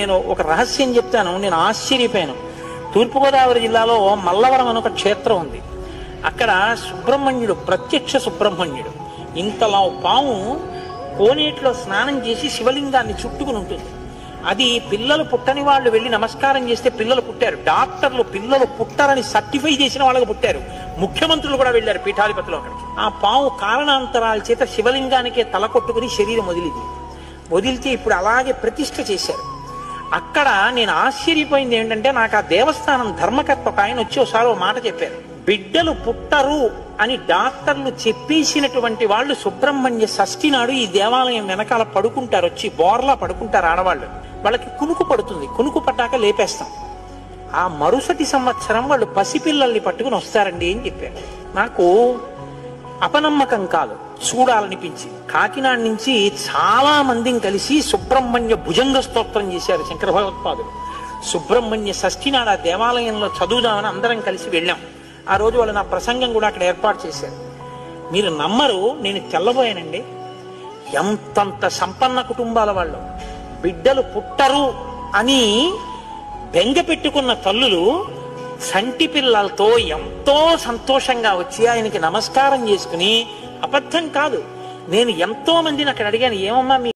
నేను ఒక రహస్యం చెప్తాను. నేను ఆశ్చర్యపోయాను. తూర్పుగోదావరి జిల్లాలో మల్లవరం అని ఒక క్షేత్రం ఉంది. అక్కడ సుబ్రహ్మణ్యుడు, ప్రత్యక్ష సుబ్రహ్మణ్యుడు, ఇంతలా పాము కోనేటిలో స్నానం చేసి శివలింగాన్ని చుట్టుకుని ఉంటుంది. అది పిల్లలు పుట్టని వాళ్ళు వెళ్ళి నమస్కారం చేస్తే పిల్లలు పుట్టారు. డాక్టర్లు పిల్లలు పుట్టారని సర్టిఫై చేసిన వాళ్ళకి పుట్టారు. ముఖ్యమంత్రులు కూడా వెళ్ళారు పీఠాధిపతులు అక్కడికి. ఆ పాము కారణాంతరాల చేత శివలింగానికే తల కొట్టుకుని శరీరం వదిలితే ఇప్పుడు అలాగే ప్రతిష్ఠ చేశారు. అక్కడ నేను ఆశ్చర్యపోయింది ఏంటంటే, నాకు ఆ దేవస్థానం ధర్మకర్త ఒక ఆయన వచ్చి ఒకసారి ఓ మాట చెప్పారు. బిడ్డలు పుట్టరు అని డాక్టర్లు చెప్పేసినటువంటి వాళ్ళు సుబ్రహ్మణ్య షష్ఠి నాడు ఈ దేవాలయం వెనకాల పడుకుంటారు, వచ్చి బోర్లా పడుకుంటారు ఆడవాళ్ళు. వాళ్ళకి కునుకు పడుతుంది, కునుకు పట్టాక లేపేస్తాం. ఆ మరుసటి సంవత్సరం వాళ్ళు పసిపిల్లల్ని పట్టుకుని వస్తారండి అని చెప్పారు. నాకు అపనమ్మకం కాదు, చూడాలనిపించి కాకినాడ నుంచి చాలా మందిని కలిసి సుబ్రహ్మణ్య భుజంగ స్తోత్రం చేశారు శంకర భగవత్పాదులు. సుబ్రహ్మణ్య షష్ఠి నాడు ఆ దేవాలయంలో చదువుదామని అందరం కలిసి వెళ్ళాం. ఆ రోజు వాళ్ళు నా ప్రసంగం కూడా అక్కడ ఏర్పాటు చేశారు. మీరు నమ్మరు, నేను తెల్లబోయానండి. ఎంతంత సంపన్న కుటుంబాల వాళ్ళు బిడ్డలు పుట్టరు అని బెంగ పెట్టుకున్న తల్లులు సంటి పిల్లలతో ఎంతో సంతోషంగా వచ్చి ఆయనకి నమస్కారం చేసుకుని, అబద్ధం కాదు, నేను ఎంతో మందిని అక్కడ అడిగాను, ఏమమ్మా మీ